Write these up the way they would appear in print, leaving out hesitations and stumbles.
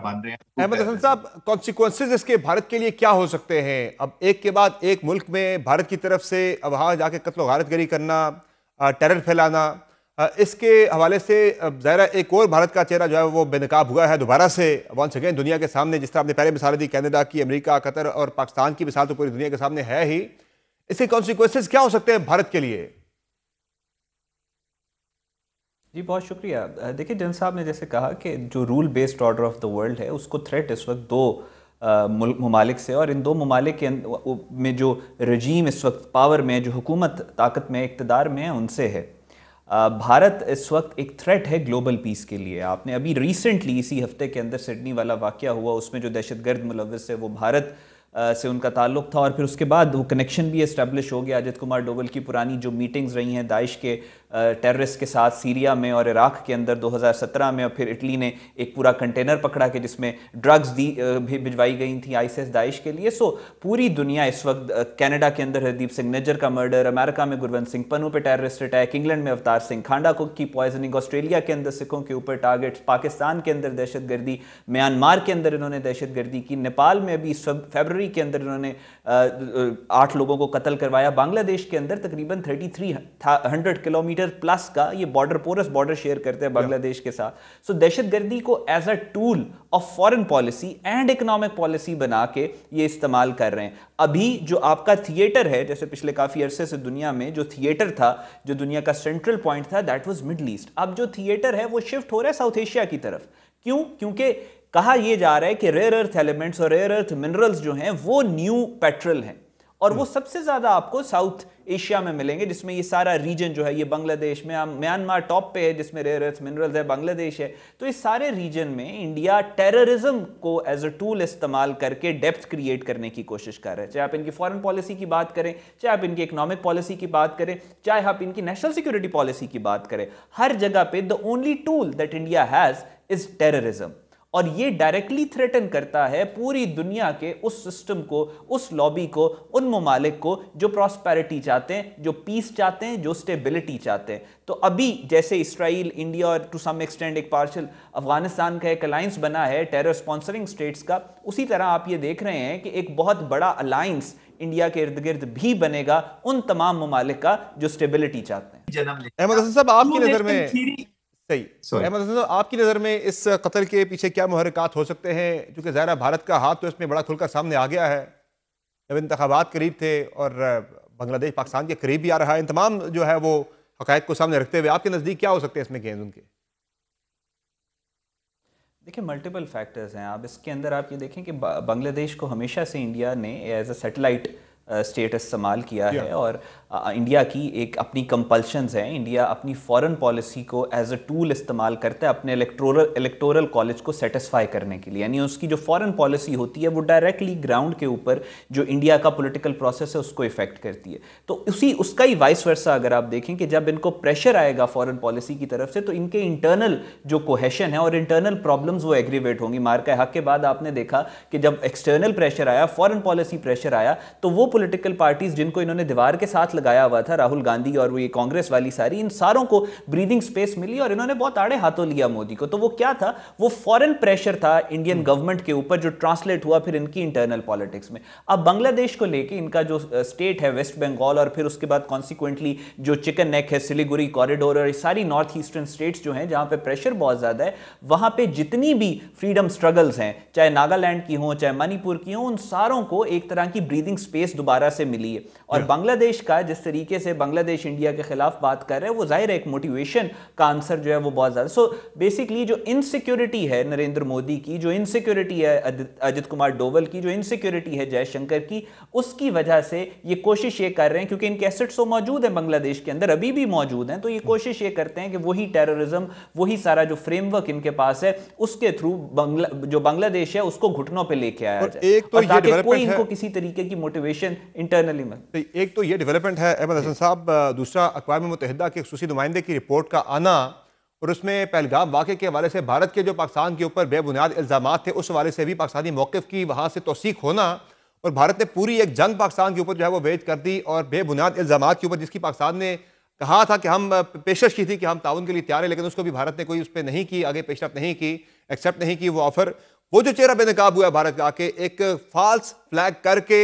मान रहे हैं अहमद हसन टेररिज्म। साहब, कॉन्सिक्वेंसेज इसके भारत के लिए क्या हो सकते हैं? अब एक के बाद एक मुल्क में भारत की तरफ से अब वहाँ जाके कत्ल गारतगरी करना, टेरर फैलाना, इसके हवाले से अब ज़ाहिर है एक और भारत का चेहरा जो है वो बेनकाब हुआ है दोबारा से वंस अगेन दुनिया के सामने। जिस तरह आपने पहले मिसाल दी कनाडा की, अमेरिका, कतर और पाकिस्तान की मिसाल तो पूरी दुनिया के सामने है ही। इसके कॉन्सिक्वेंसेज क्या हो सकते हैं भारत के लिए? जी बहुत शुक्रिया। देखिए जन साहब ने जैसे कहा कि जो rule based order of the world है उसको थ्रेट इस वक्त दो ममालिक से, और इन दो ममालिक के में जो रजीम इस वक्त पावर में, जो हुकूमत ताकत में, इक़्तिदार में है, उनसे है। भारत इस वक्त एक थ्रेट है ग्लोबल पीस के लिए। आपने अभी रिसेंटली इसी हफ्ते के अंदर सिडनी वाला वाक़या हुआ, उसमें जो दहशतगर्द मुलव्वस है वो भारत से उनका ताल्लुक था, और फिर उसके बाद वो कनेक्शन भी इस्टेब्लिश हो गया। अजित कुमार डोवल की पुरानी जो मीटिंग्स रही हैं दाइश के टेररिस्ट के साथ सीरिया में और इराक़ के अंदर 2017 में, और फिर इटली ने एक पूरा कंटेनर पकड़ा कि जिसमें ड्रग्स भिजवाई गई थी आईएसआईएस दाइश के लिए। सो पूरी दुनिया इस वक्त, कनाडा के अंदर हरदीप सिंह निज्जर का मर्डर, अमेरिका में गुरवंत सिंह पन्नू पे टेररिस्ट अटैक, इंग्लैंड में अवतार सिंह खांडा को की पॉइजनिंग, ऑस्ट्रेलिया के अंदर सिखों के ऊपर टारगेट्स, पाकिस्तान के अंदर दहशतगर्दी, म्यांमार के अंदर इन्होंने दहशतगर्दी की, नेपाल में अभी फरवरी के अंदर इन्होंने 8 लोगों को कत्ल करवाया, बांग्लादेश के अंदर तकरीबन 3300 किलोमीटर प्लस का ये बॉर्डर, पोरस बॉर्डर शेयर करते हैं बांग्लादेश के साथ। सो दहशतगर्दी को as a tool of foreign policy and economic policy बना के ये इस्तेमाल कर रहे हैं। अभी जो आपका थिएटर है, जैसे पिछले काफी अरसे से दुनिया में जो थिएटर था, जो दुनिया का सेंट्रल पॉइंट था, दैट वाज मिडल ईस्ट। अब जो थिएटर है वो शिफ्ट हो रहा है साउथ एशिया की तरफ। क्यों? क्योंकि कहा यह जा रहा है कि रेयर अर्थ एलिमेंट्स और रेयर अर्थ मिनरल्स जो हैं वो न्यू पेट्रोल हैं, और वो सबसे ज्यादा आपको साउथ एशिया में मिलेंगे, जिसमें ये सारा रीजन जो है, ये बांग्लादेश में, म्यांमार टॉप पे है जिसमें रेयर अर्थ मिनरल्स है, बांग्लादेश है। तो इस सारे रीजन में इंडिया टेररिज्म को एज अ टूल इस्तेमाल करके डेप्थ क्रिएट करने की कोशिश कर रहे हैं। चाहे आप इनकी फॉरेन पॉलिसी की बात करें, चाहे आप इनकी इकोनॉमिक पॉलिसी की बात करें, चाहे आप इनकी नेशनल सिक्योरिटी पॉलिसी की बात करें, हर जगह पे the only tool that India has is terrorism. और ये डायरेक्टली थ्रेटन करता है पूरी दुनिया के उस सिस्टम को, उस लॉबी को, उन ममालिक को जो प्रॉस्पेरिटी चाहते हैं, जो पीस चाहते हैं, जो स्टेबिलिटी चाहते हैं। तो अभी जैसे इसराइल, इंडिया और टू सम एक्सटेंड एक पार्शल अफगानिस्तान का एक अलायंस बना है टेरर स्पॉन्सरिंग स्टेट्स का, उसी तरह आप ये देख रहे हैं कि एक बहुत बड़ा अलायंस इंडिया के इर्द गिर्द भी बनेगा उन तमाम ममालिक का जो स्टेबिलिटी चाहते हैं। जन्म अहमद लेगा हसन साहब, आपकी टू नजर नेशन में थ्योरी। सही, सॉरी, अहमद हसन साहब आपकी नज़र में इस कत्ल के पीछे क्या मुहर्रिकात हो सकते हैं? क्योंकि ज़ाहिर भारत का हाथ तो इसमें बड़ा खुलकर सामने आ गया है। जब इंतखाबात करीब थे और बांग्लादेश पाकिस्तान के करीब भी आ रहा है, इन तमाम जो है वो हक़ाइक़ को सामने रखते हुए आपके नज़दीक क्या हो सकते हैं इसमें गेंद उनके? देखिए मल्टीपल फैक्टर्स हैं। आप इसके अंदर आप ये देखें कि बांग्लादेश को हमेशा से इंडिया ने एज अ सैटेलाइट स्टेट इस्तेमाल किया है, और इंडिया की एक अपनी कंपल्शंस हैं। इंडिया अपनी फॉरेन पॉलिसी को एज अ टूल इस्तेमाल करता है अपने इलेक्टोरल कॉलेज को सेटिस्फाई करने के लिए। यानी उसकी जो फॉरेन पॉलिसी होती है वो डायरेक्टली ग्राउंड के ऊपर जो इंडिया का पॉलिटिकल प्रोसेस है उसको इफेक्ट करती है। तो उसका ही वाइस वर्सा अगर आप देखें कि जब इनको प्रेशर आएगा फॉरेन पॉलिसी की तरफ से, तो इनके इंटरनल जो कोहेशन है और इंटरनल प्रॉब्लम्स वो एग्रीवेट होंगी। मार का हक के बाद आपने देखा कि जब एक्सटर्नल प्रेशर आया, फॉरेन पॉलिसी प्रेशर आया, तो वो पॉलिटिकल पार्टीज जिनको इन्होंने दीवार के साथ लगाया हुआ था, राहुल गांधी और वो ये कांग्रेस वाली सारी, इन सारों को ब्रीदिंग स्पेस मिली और इन्होंने बहुत आड़े हाथों लिया मोदी को। तो वो क्या था? वो फॉरेन प्रेशर था इंडियन गवर्नमेंट के ऊपर जो ट्रांसलेट हुआ फिर इनकी इंटरनल पॉलिटिक्स में। अब बांग्लादेश को लेके इनका जो स्टेट है वेस्ट बंगाल, और फिर उसके बाद कॉन्सिक्वेंटली जो चिकन नेक है, सिलीगुड़ी कॉरिडोर और सारी नॉर्थ ईस्टर्न स्टेट्स जो हैं जहां पे प्रेशर बहुत ज्यादा है, वहां पे जितनी भी फ्रीडम स्ट्रगल्स हैं, चाहे नागालैंड की हो, चाहे मणिपुर की हो, उन सारों को एक तरह की ब्रीदिंग स्पेस दोबारा से मिली है। और बांग्लादेश का जिस तरीके से बांग्लादेश इंडिया के खिलाफ बात कर रहे हैं, वो जाहिर है एक मोटिवेशन का आंसर जो है वो बहुत ज्यादा। सो बेसिकली जो इनसिक्योरिटी है नरेंद्र मोदी की, जो इनसिक्योरिटी है अजित कुमार डोवल की, जो इनसिक्योरिटी है जयशंकर की, उसकी वजह से ये कोशिश ये कर रहे हैं, क्योंकि इनके एसेट्स तो मौजूद हैं बांग्लादेश के अंदर, अभी भी मौजूद हैं, तो ये कोशिश ये करते हैं कि वही टेररिज्म, वही सारा जो फ्रेमवर्क इनके पास है, उसके थ्रू जो बांग्लादेश है उसको घुटनों पर लेके आया जाए, एक तो ताकि कोई इनको किसी तरीके की मोटिवेशन इंटरनली मिले। एक तो ये डेवलपमेंट है अहमद हसन साहब, दूसरा अक़वाम मुत्तहिदा के ख़ुसूसी नुमाइंदे की रिपोर्ट का आना और उसमें पहलगाम वाक़े के हवाले से भारत के जो पाकिस्तान के ऊपर बेबुनियाद इल्ज़ामात थे उस हवाले से भी पाकिस्तानी मौक़िफ़ की वहाँ से तौसीक़ होना, और भारत ने पूरी एक जंग पाकिस्तान के ऊपर जो है वो वेज कर दी, और बेबुनियाद इल्ज़ामात के ऊपर जिसकी पाकिस्तान ने कहा था कि हम पेशकश की थी कि हम ताउन के लिए तैयार हैं, लेकिन उसको भी भारत ने कोई उस पर नहीं की, आगे पेशरफ नहीं की, एक्सेप्ट नहीं की वो ऑफ़र, वो जो चेहरा बेनकाब हुआ है भारत का, कि एक फॉल्स फ्लैग करके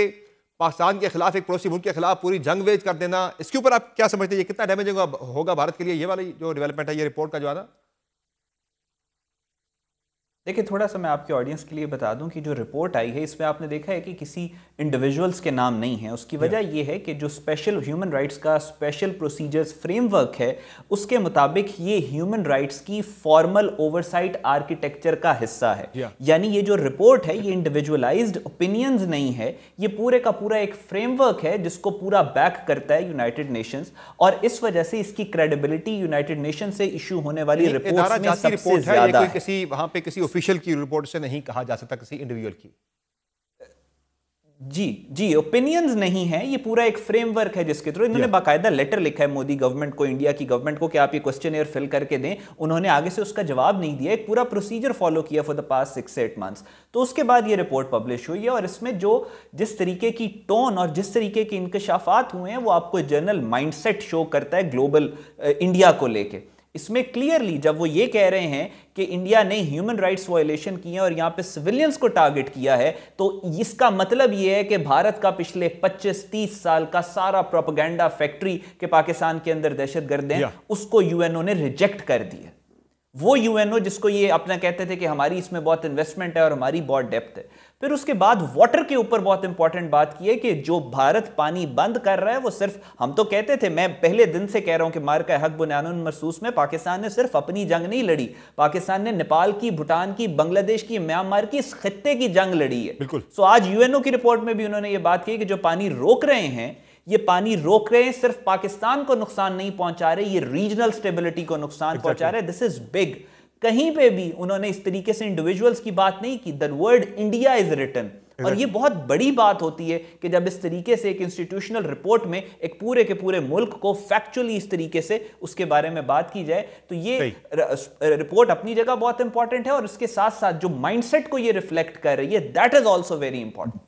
पाकिस्तान के खिलाफ, एक पड़ोसी मुल्क के खिलाफ पूरी जंग वेज कर देना, इसके ऊपर आप क्या समझते हैं, ये कितना डैमेजिंग होगा भारत के लिए, ये वाली जो डेवलपमेंट है, ये रिपोर्ट का जो है ना? देखिए, थोड़ा सा मैं आपके ऑडियंस के लिए बता दूं कि जो रिपोर्ट आई है इसमें आपने देखा है कि किसी इंडिविजुअल्स के नाम नहीं है। उसकी वजह यह है कि जो स्पेशल ह्यूमन राइट्स का स्पेशल प्रोसीजर्स फ्रेमवर्क है, उसके मुताबिक ये ह्यूमन राइट्स की फॉर्मल ओवरसाइट आर्किटेक्चर का हिस्सा है। यानी ये जो रिपोर्ट है ये इंडिविजुअलाइज्ड ओपिनियंस नहीं है, ये पूरे का पूरा एक फ्रेमवर्क है जिसको पूरा बैक करता है यूनाइटेड नेशंस, और इस वजह से इसकी क्रेडिबिलिटी यूनाइटेड नेशन से इशू होने वाली रिपोर्ट्स में सबसे ज्यादा है। किसी वहां पे किसी ऑफिशियल की रिपोर्ट से नहीं कहा जा सकता, किसी इंडिविजुअल की। जी, ओपिनियंस नहीं है, ये पूरा एक फ्रेमवर्क है जिसके थ्रू इन्होंने बाकायदा लेटर लिखा है मोदी गवर्नमेंट को, इंडिया की गवर्नमेंट को, कि आप ये क्वेश्चन फिल करके दें। उन्होंने आगे से उसका जवाब नहीं दिया, एक पूरा प्रोसीजर फॉलो किया फॉर द पास्ट 6 से 8 मंथ्स। तो उसके बाद ये रिपोर्ट पब्लिश हुई है, और इसमें जिस तरीके की टोन और जिस तरीके के इंकशाफात हुए हैं वो आपको जनरल माइंडसेट शो करता है ग्लोबल इंडिया को लेके। इसमें क्लियरली जब वो ये कह रहे हैं कि इंडिया ने ह्यूमन राइट्स वायलेशन किए हैं और यहां पे सिविलियंस को टारगेट किया है, तो इसका मतलब ये है कि भारत का पिछले 25-30 साल का सारा प्रोपेगेंडा फैक्ट्री के पाकिस्तान के अंदर दहशतगर्द हैं, उसको यूएनओ ने रिजेक्ट कर दिया। वो यूएनओ जिसको ये अपना कहते थे कि हमारी इसमें बहुत इन्वेस्टमेंट है और हमारी बहुत डेप्थ है। फिर उसके बाद वाटर के ऊपर बहुत इंपॉर्टेंट बात की है कि जो भारत पानी बंद कर रहा है वो सिर्फ, हम तो कहते थे, मैं पहले दिन से कह रहा हूं कि मार्का हक बुनियानुन मरसूस में पाकिस्तान ने सिर्फ अपनी जंग नहीं लड़ी, पाकिस्तान ने नेपाल की, भूटान की, बांग्लादेश की, म्यांमार की, इस खित्ते की जंग लड़ी है। बिल्कुल। सो आज यूएनओ की रिपोर्ट में भी उन्होंने ये बात की कि जो पानी रोक रहे हैं, ये पानी रोक रहे हैं सिर्फ पाकिस्तान को नुकसान नहीं पहुंचा रहे, ये रीजनल स्टेबिलिटी को नुकसान पहुंचा रहे। This is big. कहीं पे भी उन्होंने इस तरीके से इंडिविजुअल्स की बात नहीं की। The word India is written, और ये बहुत बड़ी बात होती है कि जब इस तरीके से एक इंस्टीट्यूशनल रिपोर्ट में एक पूरे के पूरे मुल्क को फैक्चुअली इस तरीके से उसके बारे में बात की जाए, तो ये रिपोर्ट अपनी जगह बहुत इंपॉर्टेंट है, और इसके साथ साथ जो माइंडसेट को ये रिफ्लेक्ट कर रही है, that is also very important.